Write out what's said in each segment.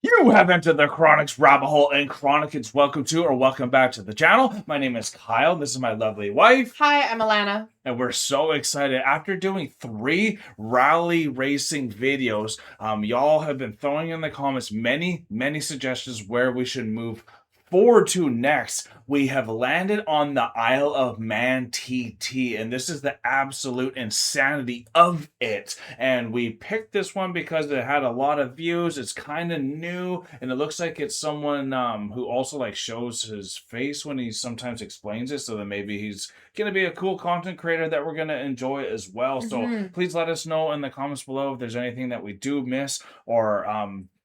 You have entered the Chronic's rabbit hole, and Chronicans, welcome to or welcome back to the channel. My name is Kyle. This is my lovely wife. Hi, I'm Alana. And we're so excited. After doing 3 rally racing videos, y'all have been throwing in the comments many suggestions where we should move forward to next. We have landed on the Isle of Man TT, and this is the absolute insanity of it. And we picked this one because it had a lot of views. It's kind of new, and it looks like it's someone who also like shows his face when he sometimes explains it, so that maybe he's gonna be a cool content creator that we're gonna enjoy as well. So please let us know in the comments below if there's anything that we do miss, or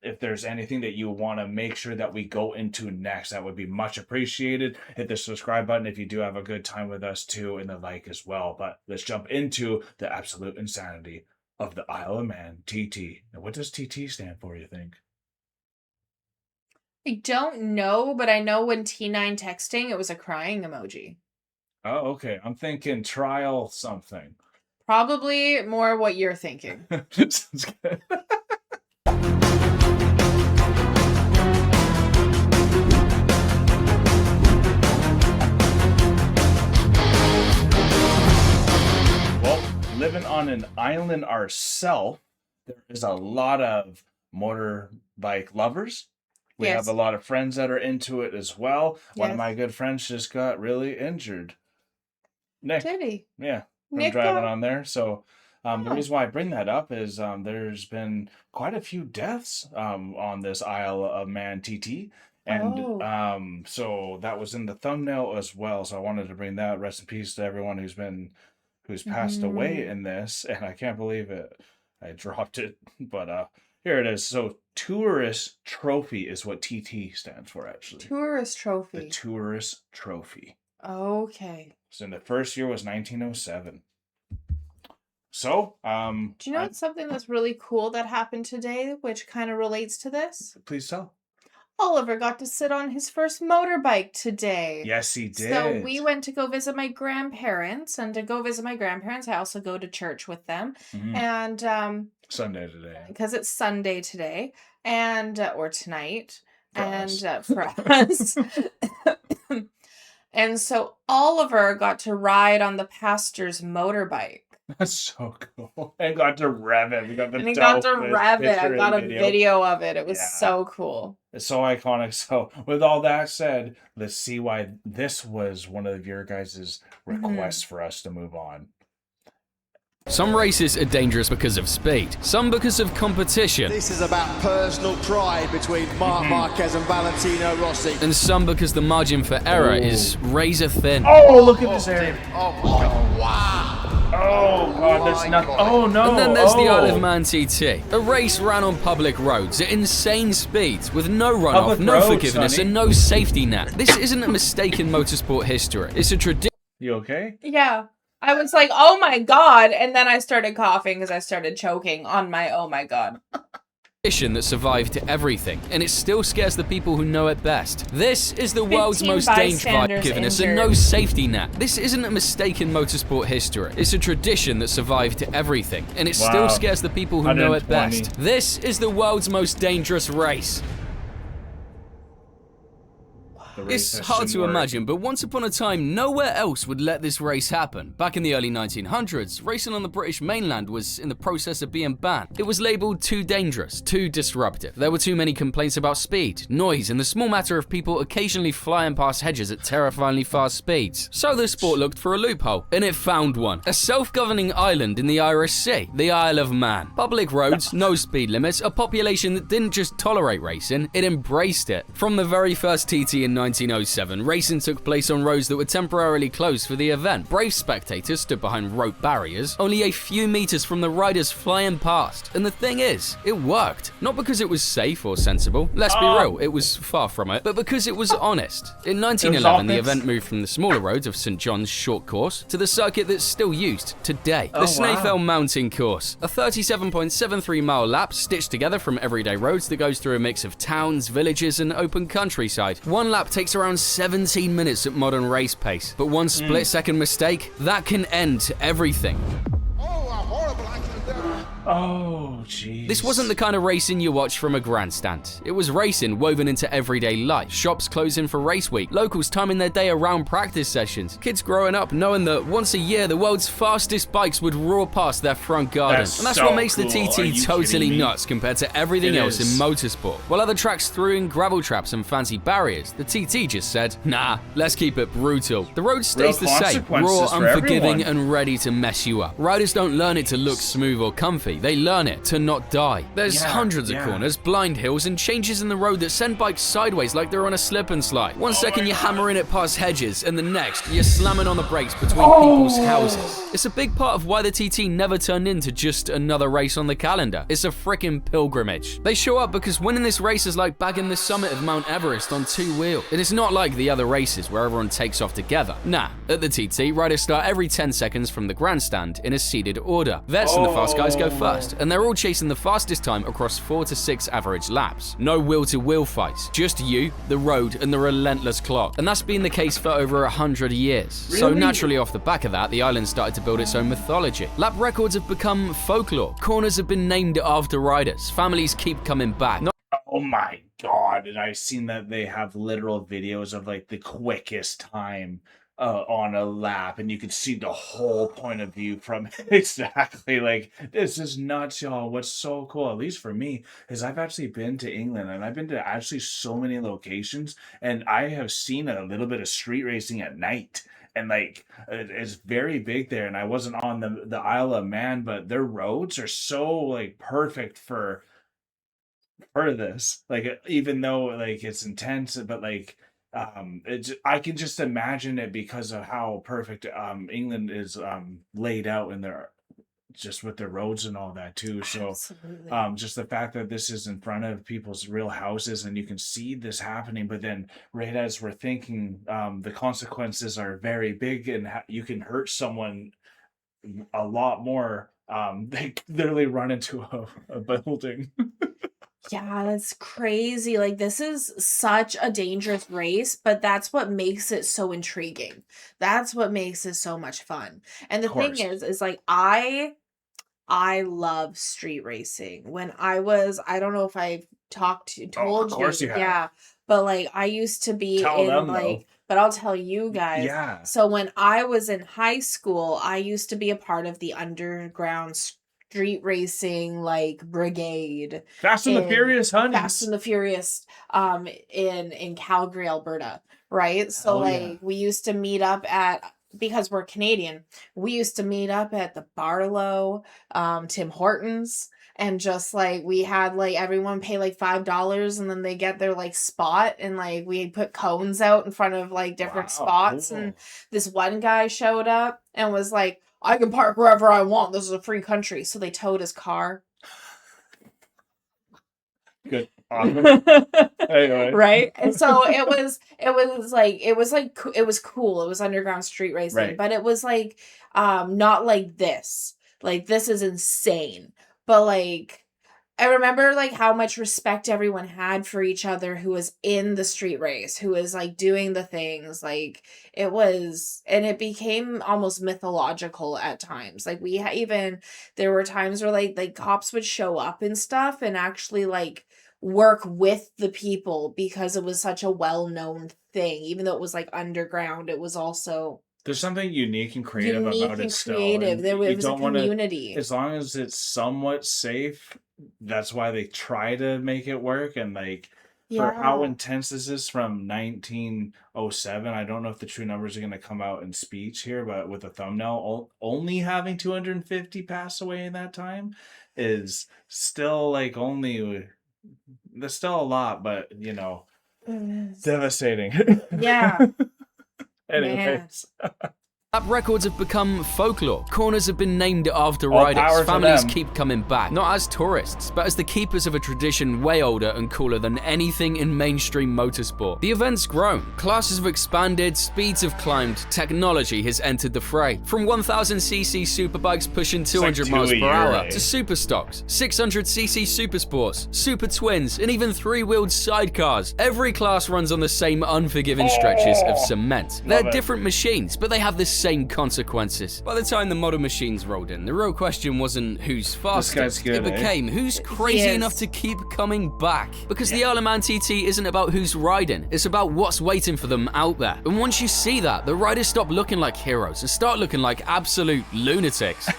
if there's anything that you want to make sure that we go into next. That would be much appreciated. Hit the subscribe button if you do have a good time with us too, and the like as well. But let's jump into the absolute insanity of the Isle of Man TT. Now, what does TT stand for, you think? I don't know, but I know when T9 texting, it was a crying emoji. Oh, okay. I'm thinking trial something. Probably more what you're thinking. Sounds good. Living on an island ourselves, there is a lot of motorbike lovers. We have a lot of friends that are into it as well. One of my good friends just got really injured. Nick. Did he? Yeah, from driving on there. So the reason why I bring that up is there's been quite a few deaths on this Isle of Man TT. And so that was in the thumbnail as well. So I wanted to bring that. Rest in peace to everyone who's passed away in this, and I can't believe it. I dropped it, but here it is. So Tourist Trophy is what TT stands for, actually. Tourist Trophy. The Tourist Trophy. Okay. So the first year was 1907. So, do you know something that's really cool that happened today, which kind of relates to this? Please tell. Oliver got to sit on his first motorbike today. Yes, he did. So we went to go visit my grandparents, and to go visit my grandparents, I also go to church with them. And Sunday today. Because it's Sunday today, and or tonight, for us. And so Oliver got to ride on the pastor's motorbike. That's so cool. And got to rev it. We got the and he got to rev it. I got a video of it. It was so cool. It's so iconic. So with all that said, let's see why this was one of your guys' requests for us to move on. Some races are dangerous because of speed, some because of competition. This is about personal pride between Marc Marquez and Valentino Rossi. And some because the margin for error is razor thin. Oh, look at this area. Oh, my God. Wow. Oh, God, there's nothing. Oh, no. And then there's the Isle of Man TT. A race ran on public roads at insane speeds with no runoff, no forgiveness, and no safety net. This isn't a mistake in motorsport history. It's a tradition. You okay? Yeah. I was like, oh my God. And then I started coughing because I started choking on my oh my God. That survived everything, and it still scares the people who know it best. This is the world's most dangerous forgiveness and no safety net. This isn't a mistake in motorsport history. It's a tradition that survived everything, and it still scares the people who know it best. This is the world's most dangerous race. It's hard to imagine, but once upon a time, nowhere else would let this race happen. Back in the early 1900s, racing on the British mainland was in the process of being banned. It was labelled too dangerous, too disruptive. There were too many complaints about speed, noise, and the small matter of people occasionally flying past hedges at terrifyingly fast speeds. So the sport looked for a loophole, and it found one. A self-governing island in the Irish Sea, the Isle of Man. Public roads, no speed limits, a population that didn't just tolerate racing, it embraced it. From the very first TT in 1907, racing took place on roads that were temporarily closed for the event. Brave spectators stood behind rope barriers, only a few meters from the riders flying past. And the thing is, it worked. Not because it was safe or sensible, let's be real, it was far from it, but because it was honest. In 1911, the event moved from the smaller roads of St. John's Short Course to the circuit that's still used today, the Snaefell Mountain Course, a 37.73 mile lap stitched together from everyday roads that goes through a mix of towns, villages, and open countryside. One lap takes around 17 minutes at modern race pace, but one split-second mistake, that can end everything. Oh, jeez. This wasn't the kind of racing you watch from a grandstand. It was racing woven into everyday life. Shops closing for race week, locals timing their day around practice sessions, kids growing up knowing that once a year the world's fastest bikes would roar past their front garden. And that's so what makes cool. the Are TT you totally kidding me? nuts compared to everything It else in is. motorsport. While other tracks threw in gravel traps and fancy barriers, the TT just said, nah, let's keep it brutal. The road stays the same, raw, consequences for unforgiving, everyone. and ready to mess you up. Riders don't learn it to look smooth or comfy, they learn it to not die. There's hundreds of corners, blind hills, and changes in the road that send bikes sideways like they're on a slip and slide. One second you're hammering it past hedges, and the next you're slamming on the brakes between people's houses. It's a big part of why the TT never turned into just another race on the calendar. It's a frickin' pilgrimage. They show up because winning this race is like bagging the summit of Mount Everest on 2 wheels. It is not like the other races where everyone takes off together. Nah, at the TT, riders start every 10 seconds from the grandstand in a seeded order. Vets and the fast guys go first, and they're all chasing the fastest time across 4 to 6 average laps. No wheel-to-wheel fights, just you, the road, and the relentless clock. And that's been the case for over 100 years. So Really? naturally off the back of that, the island started to build its own mythology. Lap records have become folklore. Corners have been named after riders. Families keep coming back. Oh my god, and I've seen that they have literal videos of like the quickest time on a lap, and you can see the whole point of view from exactly like, this is nuts, y'all. What's so cool, at least for me, is I've actually been to England, and I've been to actually so many locations, and I have seen a little bit of street racing at night. And like, it's very big there, and I wasn't on the Isle of Man, but their roads are so like perfect for this, like, even though like it's intense, but like I can just imagine it because of how perfect England is laid out in their, just with their roads and all that too. So Absolutely. just the fact that this is in front of people's real houses and you can see this happening, but then right as we're thinking, the consequences are very big, and you can hurt someone a lot more. They literally run into a building. Yeah, that's crazy. Like, this is such a dangerous race, but that's what makes it so intriguing. That's what makes it so much fun. And the thing course. is like, I love street racing. When I don't know if I've told course you have. yeah, but like I used to be Tell in them, like, though. but I'll tell you guys. Yeah. So when I was in high school, I used to be a part of the underground street racing like brigade. Fast and the in Furious, honey. Fast and the Furious in Calgary, Alberta, right? So Hell like yeah. we used to meet up at, because we're Canadian, we used to meet up at the Barlow, Tim Hortons, and just like we had like everyone pay like $5 and then they get their like spot, and like we put cones out in front of like different Wow, spots, cool. and this one guy showed up and was like, I can park wherever I want. This is a free country. So they towed his car. Good. Awesome. Anyway. Right? And so it was cool. It was underground street racing, Right. but it was like not like this. Like, this is insane. But like, I remember like how much respect everyone had for each other who was in the street race, who was like doing the things. Like, it was, and it became almost mythological at times. Like, there were times where like cops would show up and stuff and actually like work with the people because it was such a well-known thing. Even though it was like underground, it was also There's something unique and creative unique about and it still. creative. And There you was a don't wanna- community. as long as it's somewhat safe, that's why they try to make it work. And like, for how intense this is from 1907, I don't know if the true numbers are going to come out in speech here, but with a thumbnail, only having 250 pass away in that time is still like there's still a lot, but you know, devastating. Yeah. Anyways. Lap records have become folklore. Corners have been named after All riders. power to Families them. keep coming back, not as tourists, but as the keepers of a tradition way older and cooler than anything in mainstream motorsport. The event's grown. Classes have expanded, speeds have climbed, technology has entered the fray. From 1000cc superbikes pushing 200 like miles 2 a per year, hour eh? to super stocks, 600cc super sports, super twins, and even three-wheeled sidecars. Every class runs on the same unforgiving stretches of cement. They're it. different machines, but they have the insane consequences. By the time the model machines rolled in, the real question wasn't who's fastest. good, It became who's crazy Yes. enough to keep coming back. Because the Isle of Man TT isn't about who's riding, it's about what's waiting for them out there. And once you see that, the riders stop looking like heroes and start looking like absolute lunatics.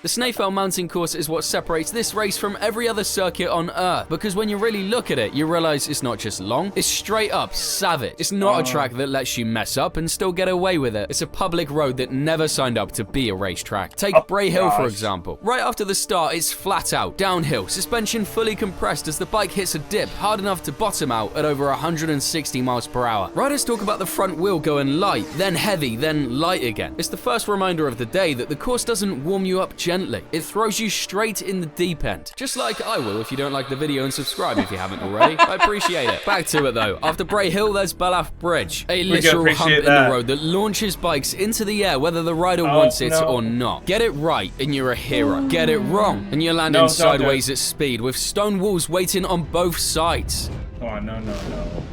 The Snaefell Mountain Course is what separates this race from every other circuit on Earth, because when you really look at it, you realize it's not just long, it's straight up savage. It's not a track that lets you mess up and still get away with it. It's a public road that never signed up to be a racetrack. Take Bray Hill, for example. Right after the start, it's flat out, downhill, suspension fully compressed as the bike hits a dip hard enough to bottom out at over 160 miles per hour. Riders talk about the front wheel going light, then heavy, then light again. It's the first reminder of the day that the course doesn't warm you up gently. It throws you straight in the deep end. Just like I will if you don't like the video, and subscribe if you haven't already. I appreciate it. Back to it though. After Bray Hill, there's Belaf Bridge. A literal hump in the road that launches bikes into the air whether the rider wants it or not. Get it right and you're a hero. Get it wrong and you're landing sideways at speed with stone walls waiting on both sides. Come on, no.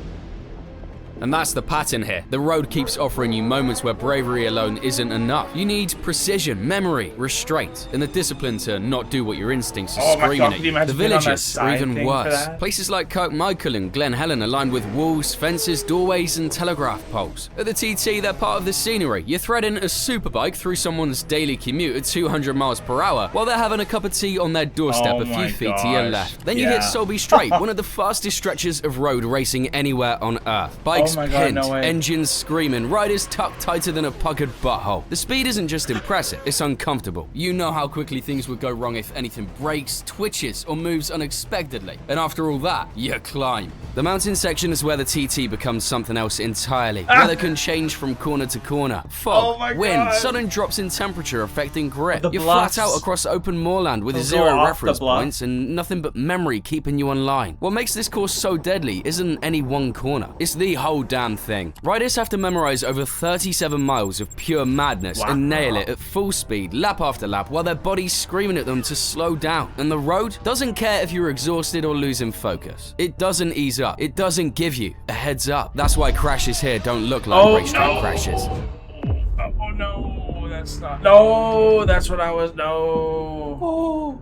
And that's the pattern here. The road keeps offering you moments where bravery alone isn't enough. You need precision, memory, restraint, and the discipline to not do what your instincts are screaming at you. The villages are even worse. Places like Kirkmichael and Glen Helen are lined with walls, fences, doorways, and telegraph poles. At the TT, they're part of the scenery. You're threading a superbike through someone's daily commute at 200 miles per hour while they're having a cup of tea on their doorstep a few feet to your left. Then you hit Solby Strait, one of the fastest stretches of road racing anywhere on Earth. Bikes pinned, engines screaming, riders tucked tighter than a puckered butthole. The speed isn't just impressive, it's uncomfortable. You know how quickly things would go wrong if anything breaks, twitches, or moves unexpectedly. And after all that, you climb. The mountain section is where the TT becomes something else entirely. Weather can change from corner to corner. Fog, wind, sudden drops in temperature affecting grip. You're flat out across open moorland with zero reference points and nothing but memory keeping you online. What makes this course so deadly isn't any one corner. It's the whole damn thing. Riders have to memorize over 37 miles of pure madness and nail it at full speed, lap after lap, while their body's screaming at them to slow down. And the road doesn't care if you're exhausted or losing focus. It doesn't ease up. It doesn't give you a heads up. That's why crashes here don't look like racetrack crashes. Oh no, that's not. No, that's what I was. No.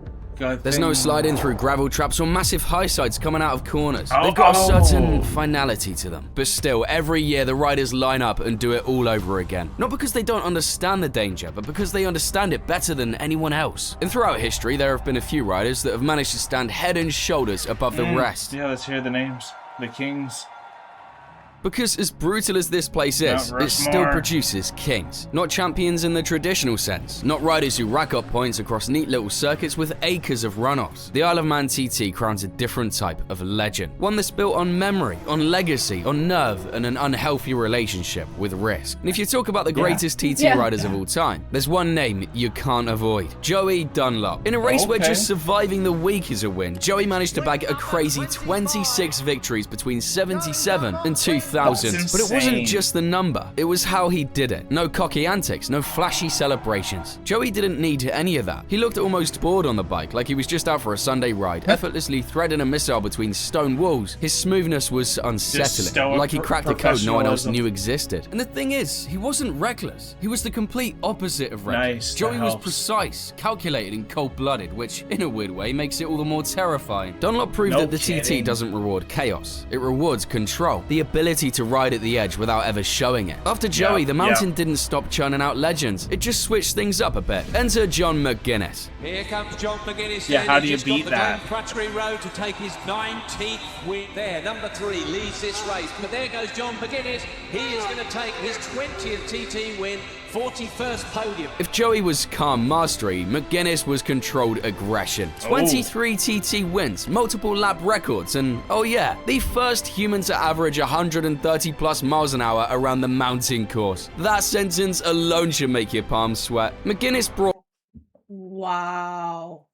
There's no sliding through gravel traps or massive high sides coming out of corners. They've got a certain finality to them. But still, every year the riders line up and do it all over again. Not because they don't understand the danger, but because they understand it better than anyone else. And throughout history, there have been a few riders that have managed to stand head and shoulders above the rest. Yeah, let's hear the names. The Kings. Because as brutal as this place is, it still produces kings. Not champions in the traditional sense, not riders who rack up points across neat little circuits with acres of runoffs. The Isle of Man TT crowns a different type of legend. One that's built on memory, on legacy, on nerve, and an unhealthy relationship with risk. And if you talk about the greatest TT riders of all time, there's one name you can't avoid. Joey Dunlop. In a race where just surviving the week is a win, Joey managed to bag a crazy 26 victories between 77 and 2000. But it wasn't just the number, it was how he did it. No cocky antics, no flashy celebrations. Joey didn't need any of that. He looked almost bored on the bike, like he was just out for a Sunday ride, effortlessly threading a missile between stone walls. His smoothness was unsettling, like he cracked a code no one else knew existed. And the thing is, he wasn't reckless. He was the complete opposite of reckless. Joey was precise, calculated, and cold-blooded, which, in a weird way, makes it all the more terrifying. Dunlop proved that the TT doesn't reward chaos. It rewards control, the ability to ride at the edge without ever showing it. After Joey, the mountain didn't stop churning out legends. It just switched things up a bit. Enter John McGuinness. Here comes John McGuinness. Yeah, how do you beat that? Crutchery Road to take his 19th win. There, number 3 leads this race. But there goes John McGuinness. He is going to take his 20th TT win. 41st podium. If Joey was calm mastery, McGuinness was controlled aggression. 23 TT wins, multiple lap records, and oh yeah, the first human to average 130 plus miles an hour around the mountain course. That sentence alone should make your palms sweat. McGuinness brought... Wow.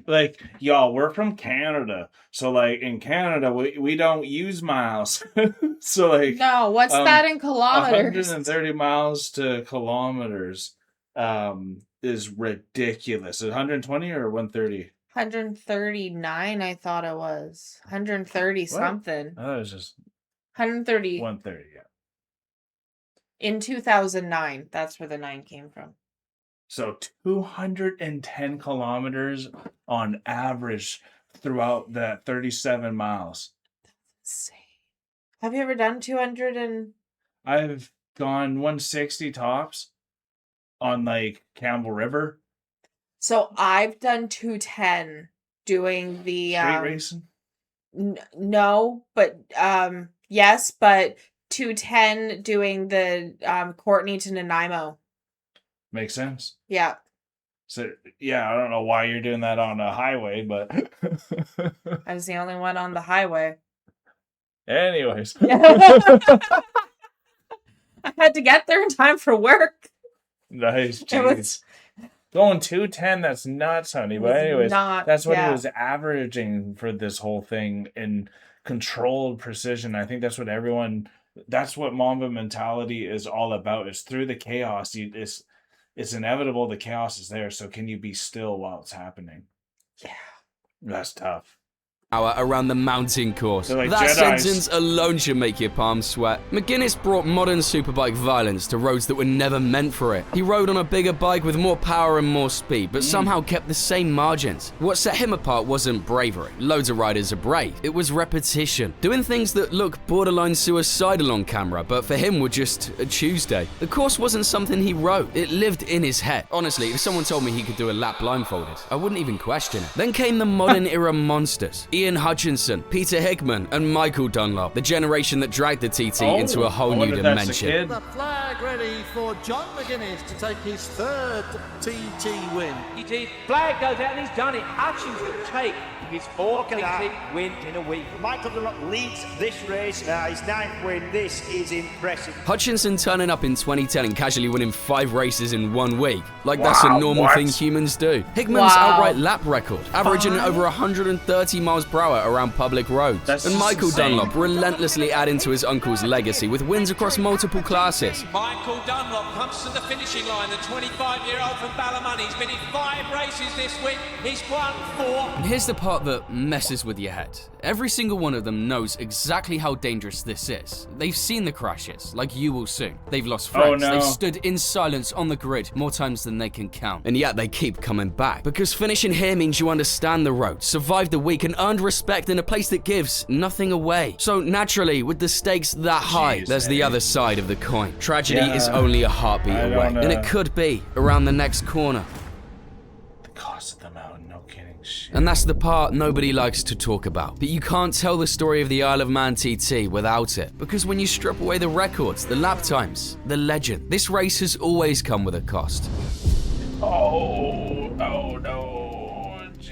Like, y'all, we're from Canada. So, like, in Canada, we don't use miles. So, like... No, what's that in kilometers? 130 miles to kilometers is ridiculous. Is it 120 or 130? 139, I thought it was. 130 something. I thought it was just 130. 130, yeah. In 2009, that's where the 9 came from. So 210 kilometers on average throughout that 37 miles. Insane. Have you ever done 200 and... I've gone 160 tops on like Campbell River. So I've done 210 doing the Street racing? no, but yes, but 210 doing the Courtney to Nanaimo. Makes sense. Yeah. So yeah, I don't know why you're doing that on a highway, but I was the only one on the highway. anyways. I had to get there in time for work. Nice. It was- Going 210, that's nuts, honey. But anyways, that's what yeah. he was averaging for this whole thing in controlled precision. I think that's what Mamba mentality is all about. Is through the chaos, it's inevitable the chaos is there. So can you be still while it's happening? Yeah. That's tough. Around the mountain course. They're like That Jedis. sentence alone should make your palms sweat. McGuinness brought modern superbike violence to roads that were never meant for it. He rode on a bigger bike with more power and more speed, but somehow kept the same margins. What set him apart wasn't bravery. Loads of riders are brave. It was repetition. Doing things that look borderline suicidal on camera, but for him were just a Tuesday. The course wasn't something he wrote. It lived in his head. Honestly, if someone told me he could do a lap blindfolded, I wouldn't even question it. Then came the modern era monsters. Ian Hutchinson, Peter Hickman, and Michael Dunlop, the generation that dragged the TT into a whole new dimension. The flag ready for John McGuinness to take his 3rd TT win. He did. Flag goes out and he's done it. Hutchinson take his 4th TT win in a week. Michael Dunlop leads this race. His 9th win. This is impressive. Hutchinson turning up in 2010 and casually winning 5 races in 1 week. Like that's a normal thing humans do. Hickman's outright lap record, averaging over 130 miles per hour around public roads. And Michael Dunlop relentlessly adding to his uncle's legacy with wins across multiple classes. Michael Dunlop comes to the finishing line. The 25-year-old from Ballymoney. He's been in 5 races this week. He's won 4. And here's the part that messes with your head. Every single one of them knows exactly how dangerous this is. They've seen the crashes, like you will soon. They've lost friends. They've stood in silence on the grid more times than they can count. And yet they keep coming back. Because finishing here means you understand the road, survived the week, and earned respect in a place that gives nothing away. So naturally, with the stakes that high, there's the other side of the coin. Tragedy is only a heartbeat away. And it could be around the next corner. The cost of the mountain, no kidding. Shit. And that's the part nobody likes to talk about. But you can't tell the story of the Isle of Man TT without it. Because when you strip away the records, the lap times, the legend, this race has always come with a cost. Oh no.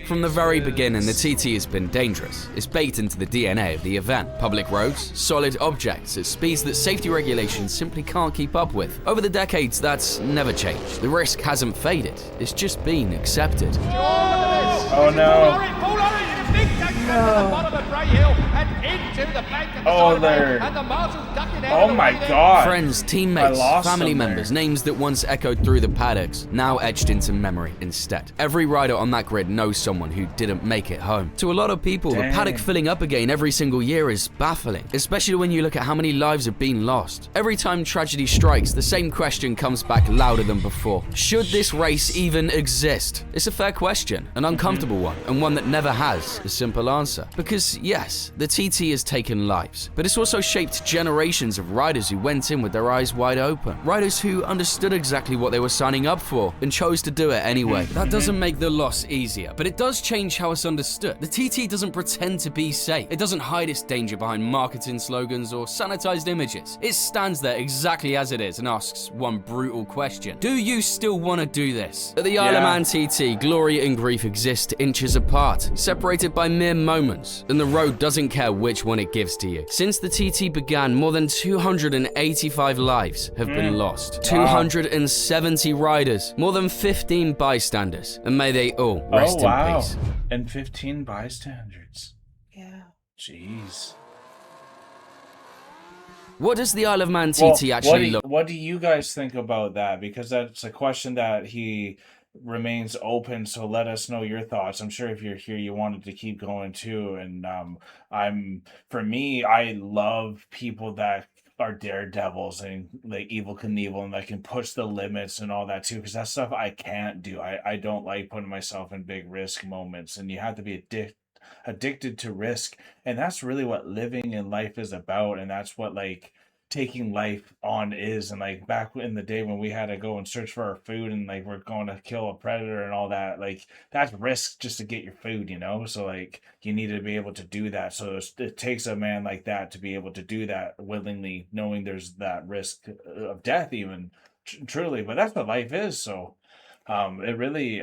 From the very beginning, the TT has been dangerous. It's baked into the DNA of the event. Public roads, solid objects at speeds that safety regulations simply can't keep up with. Over the decades, that's never changed. The risk hasn't faded. It's just been accepted. Oh no. Oh, there. Oh my god. Friends, teammates, family members, names that once echoed through the paddocks, now etched into memory instead. Every rider on that grid knows someone who didn't make it home. To a lot of people, the paddock filling up again every single year is baffling, especially when you look at how many lives have been lost. Every time tragedy strikes, the same question comes back louder than before. Should this race even exist? It's a fair question, an uncomfortable one, and one that never has a simple answer. Because yes, the TT has taken lives, but it's also shaped generations of riders who went in with their eyes wide open. Riders who understood exactly what they were signing up for and chose to do it anyway. That doesn't make the loss easier, but it does change how it's understood. The TT doesn't pretend to be safe. It doesn't hide its danger behind marketing slogans or sanitized images. It stands there exactly as it is and asks one brutal question. Do you still want to do this? At the Isle of Man TT, glory and grief exist inches apart, separated by mere moments, and the road doesn't care which one it gives to you. Since the TT began, more than 285 lives have been lost. 270 riders, more than 15 bystanders, and may they all rest in peace. And 15 bystanders. Yeah. Jeez. What does the Isle of Man TT actually look? What do you guys think about that? Because that's a question that he remains open, so let us know your thoughts. I'm sure if you're here you wanted to keep going too, and I love people that are daredevils and like Evil Knievel and that can push the limits and all that too, because that stuff I can't do. I don't like putting myself in big risk moments, and you have to be addicted to risk, and that's really what living in life is about, and that's what like taking life on is. And like back in the day when we had to go and search for our food and like we're going to kill a predator and all that, like that's risk just to get your food, you know. So like you need to be able to do that. So it takes a man like that to be able to do that willingly, knowing there's that risk of death even, truly. But that's what life is. So it really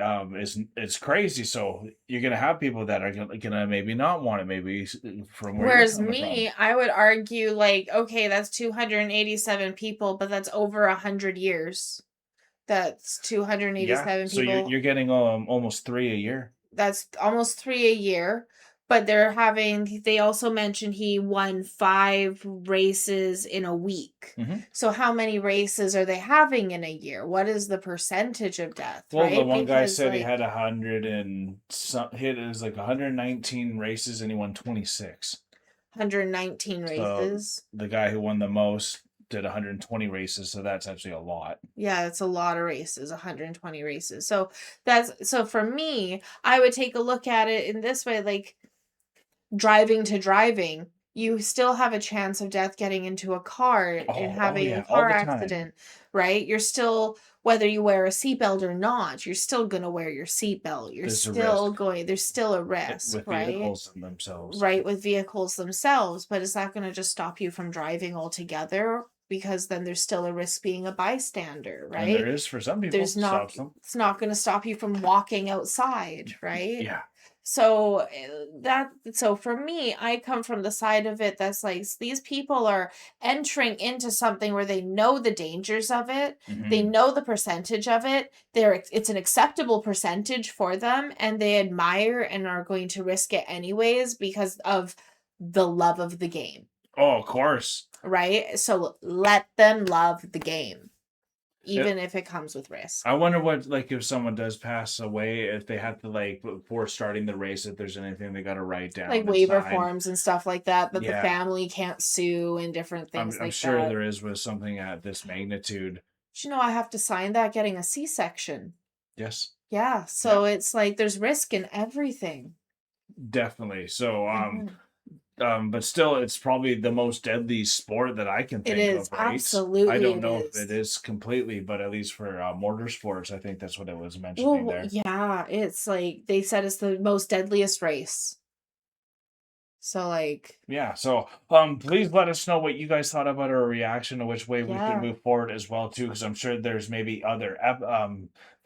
it's crazy. So you're gonna have people that are gonna maybe not want it, maybe from where Whereas you're coming me, from. I would argue like, okay, that's 287 people, but that's over 100 years. That's 287 So people. you're getting almost 3 a year. That's almost 3 a year. But they also mentioned he won 5 races in a week. So how many races are they having in a year? What is the percentage of death? Well, right? the one guy Because, said he like, had 100 and some hit. It was like 119 races and he won 26. 119 So races. the guy who won the most did 120 races, so that's actually a lot. Yeah, that's a lot of races, 120 races. So for me, I would take a look at it in this way, like driving to driving, you still have a chance of death getting into a car and having yeah, a car all the time. accident, right? You're still, whether you wear a seatbelt or not, you're still going to wear your seatbelt. You're There's a still risk. going, there's still a risk, With right? vehicles themselves. Right, with vehicles themselves. But is that going to just stop you from driving altogether? Because then there's still a risk being a bystander, right? And there is for some people. There's not, Stops them. it's not going to stop you from walking outside, right? Yeah. So for me, I come from the side of it that's like, these people are entering into something where they know the dangers of it, they know the percentage of it, it's an acceptable percentage for them, and they admire and are going to risk it anyways because of the love of the game. Oh, of course. Right? So let them love the game, even if it comes with risk. I wonder what, like, if someone does pass away, if they have to, like, before starting the race, if there's anything they got to write down. Like waiver forms and stuff like that, that the Yeah. family can't sue and different things I'm like sure that. there is with something at this magnitude. But, I have to sign that getting a C-section. Yes, Yeah, so it's like there's risk in everything. definitely. So, but still, it's probably the most deadly sport that I can think It is, of, right? absolutely I don't it know is. if it is completely, but at least for motorsports, I think that's what it was mentioning Well, there. yeah, it's like they said it's the most deadliest race. So like, Yeah, so please let us know what you guys thought about our reaction to which way we Yeah. could move forward as well too, because I'm sure there's maybe other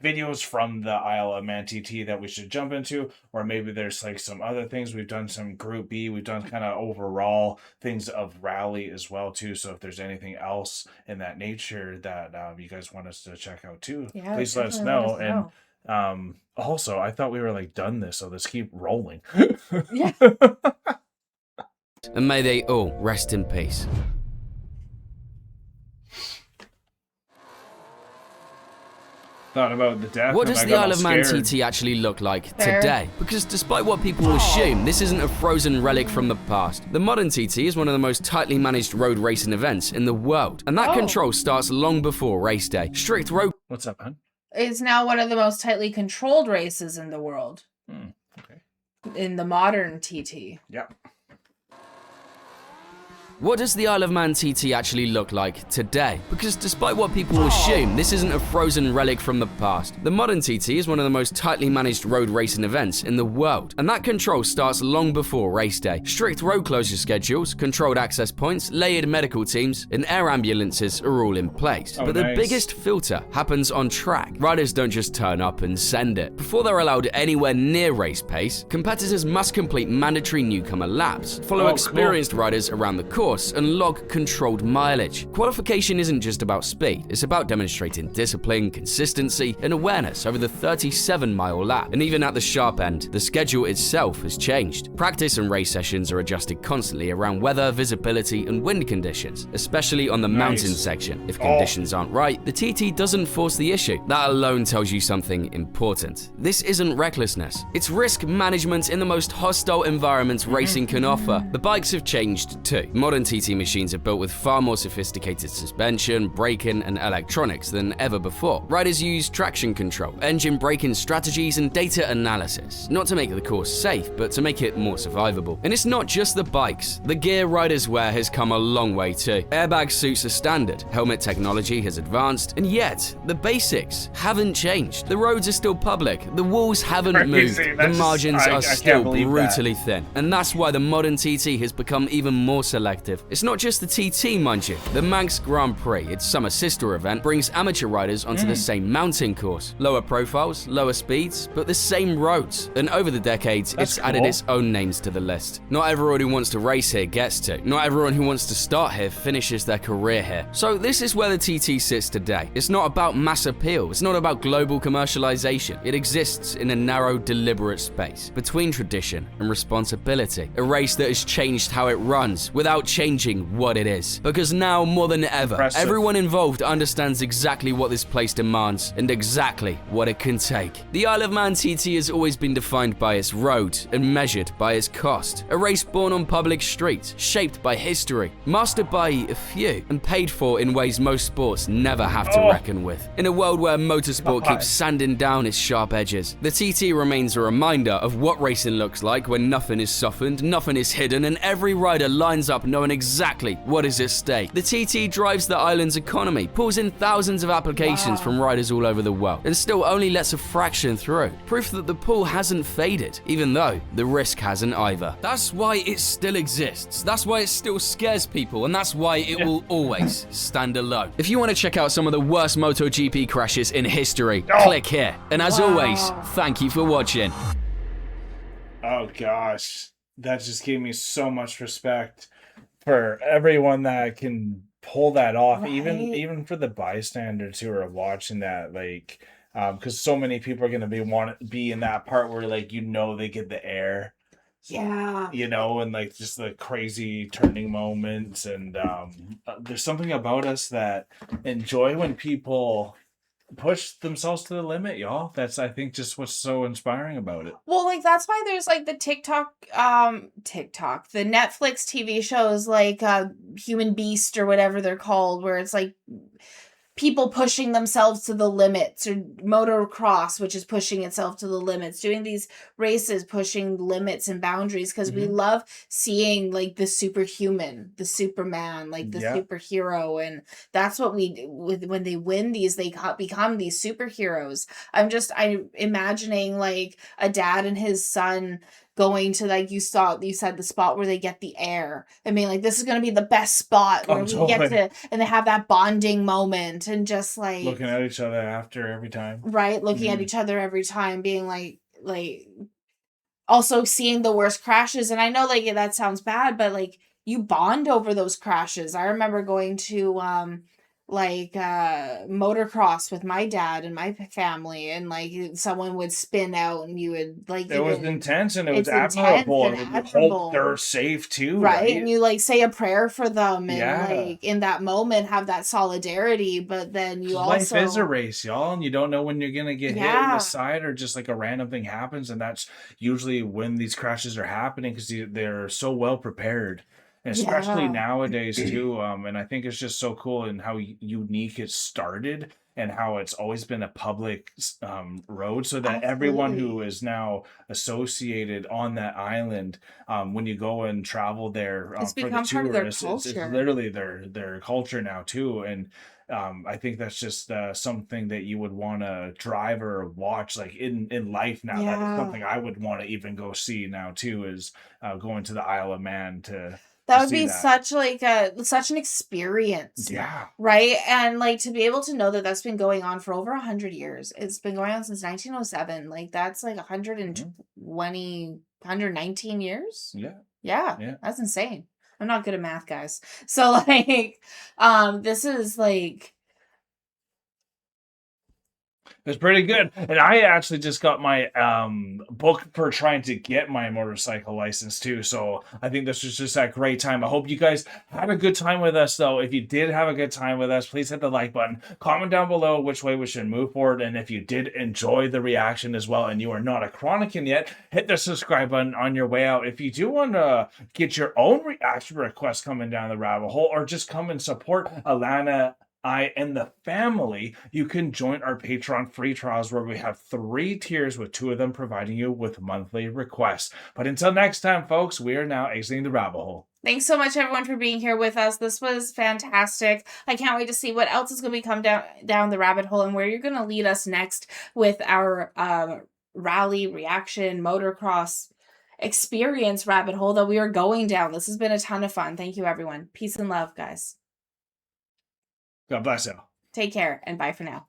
videos from the Isle of Man TT that we should jump into, or maybe there's like some other things. We've done some Group B, we've done kind of overall things of rally as well too. So if there's anything else in that nature that you guys want us to check out too, yeah, please let us definitely know. And also, I thought we were like done this, so let's keep rolling. Yeah. And may they all rest in peace. Thought about the death. What and does I the got Isle all of Man scared. TT actually look like Fair. today? Because despite what people assume, this isn't a frozen relic from the past. The modern TT is one of the most tightly managed road racing events in the world, and that Oh. control starts long before race day. Strict road What's up, hun? It's now one of the most tightly controlled races in the world. Okay. In the modern TT. Yep. What does the Isle of Man TT actually look like today? Because despite what people assume, this isn't a frozen relic from the past. The modern TT is one of the most tightly managed road racing events in the world, and that control starts long before race day. Strict road closure schedules, controlled access points, layered medical teams, and air ambulances are all in place. Oh, but the nice. biggest filter happens on track. Riders don't just turn up and send it. Before they're allowed anywhere near race pace, competitors must complete mandatory newcomer laps, follow Oh, cool. experienced riders around the course, and log controlled mileage. Qualification isn't just about speed, it's about demonstrating discipline, consistency, and awareness over the 37-mile lap. And even at the sharp end, the schedule itself has changed. Practice and race sessions are adjusted constantly around weather, visibility, and wind conditions, especially on the mountain section. If conditions aren't right, the TT doesn't force the issue. That alone tells you something important. This isn't recklessness. It's risk management in the most hostile environments racing can offer. The bikes have changed too. Modern modern TT machines are built with far more sophisticated suspension, braking, and electronics than ever before. Riders use traction control, engine braking strategies, and data analysis, not to make the course safe, but to make it more survivable. And it's not just the bikes. The gear riders wear has come a long way too. Airbag suits are standard, helmet technology has advanced, and yet, the basics haven't changed. The roads are still public, the walls haven't moved, the margins are still brutally thin. And that's why the modern TT has become even more selective. It's not just the TT, mind you. The Manx Grand Prix, its summer sister event, brings amateur riders onto the same mountain course. Lower profiles, lower speeds, but the same roads. And over the decades, it's added its own names to the list. Not everyone who wants to race here gets to. Not everyone who wants to start here finishes their career here. So this is where the TT sits today. It's not about mass appeal. It's not about global commercialization. It exists in a narrow, deliberate space between tradition and responsibility. A race that has changed how it runs without changing what it is. Because now, more than ever, everyone involved understands exactly what this place demands and exactly what it can take. The Isle of Man TT has always been defined by its road and measured by its cost. A race born on public streets, shaped by history, mastered by a few, and paid for in ways most sports never have to reckon with. In a world where motorsport keeps sanding down its sharp edges, the TT remains a reminder of what racing looks like when nothing is softened, nothing is hidden, and every rider lines up knowing exactly what is at stake. The TT drives the island's economy, pulls in thousands of applications from riders all over the world, and still only lets a fraction through. Proof that the pool hasn't faded, even though the risk hasn't either. That's why it still exists. That's why it still scares people, and that's why it will always stand alone. If you want to check out some of the worst MotoGP crashes in history, click here. And as always, thank you for watching. Oh gosh, that just gave me so much respect for everyone that can pull that off, even for the bystanders who are watching that, like, because so many people are gonna be in that part where, like, they get the air, and like just the crazy turning moments, and there's something about us that enjoy when people push themselves to the limit, y'all. That's, I think, just what's so inspiring about it. Well, like, that's why there's like the the Netflix TV shows like Human Beast or whatever they're called, where it's like people pushing themselves to the limits, or motocross, which is pushing itself to the limits, doing these races, pushing limits and boundaries, because we love seeing like the superhuman, the Superman, like the superhero, and that's what we do when they win these, they become these superheroes. I'm imagining like a dad and his son going to, like, you said the spot where they get the air. I mean, like, this is going to be the best spot where we get to, and they have that bonding moment, and just like looking at each other after every time. Right. Looking at each other every time, being like, also seeing the worst crashes. And I know, like, that sounds bad, but like, you bond over those crashes. I remember going to, motocross with my dad and my family, and like someone would spin out and you would like, it was intense, and it was admirable, and you hope they're safe too, right? And you like say a prayer for them, and like in that moment have that solidarity. But then you also, life is a race, y'all, and you don't know when you're gonna get hit in the side, or just like a random thing happens, and that's usually when these crashes are happening, because they're so well prepared. Especially nowadays too, and I think it's just so cool and how unique it started, and how it's always been a public road, so that everyone who is now associated on that island, when you go and travel there, it's for become the part of their tourists, culture. it's literally their culture now too, and I think that's just something that you would want to drive or watch, like in life now. That is something I would want to even go see now too, is going to the Isle of Man to. That would be such an experience. Yeah. Right? And like to be able to know that that's been going on for over 100 years. It's been going on since 1907. Like that's like 119 years. Yeah. That's insane. I'm not good at math, guys. So like, this is like, It's pretty good. And I actually just got my book for trying to get my motorcycle license too. So I think this was just a great time. I hope you guys had a good time with us though. If you did have a good time with us, please hit the like button. Comment down below which way we should move forward. And if you did enjoy the reaction as well and you are not a Chronican yet, hit the subscribe button on your way out. If you do want to get your own reaction requests coming down the rabbit hole, or just come and support Alana, and the family, you can join our Patreon free trials where we have 3 tiers with 2 of them providing you with monthly requests. But until next time, folks, we are now exiting the rabbit hole. Thanks so much, everyone, for being here with us. This was fantastic. I can't wait to see what else is going to be come down the rabbit hole and where you're going to lead us next with our rally reaction motocross experience rabbit hole that we are going down. This has been a ton of fun. Thank you, everyone. Peace and love, guys. God bless you. Take care and bye for now.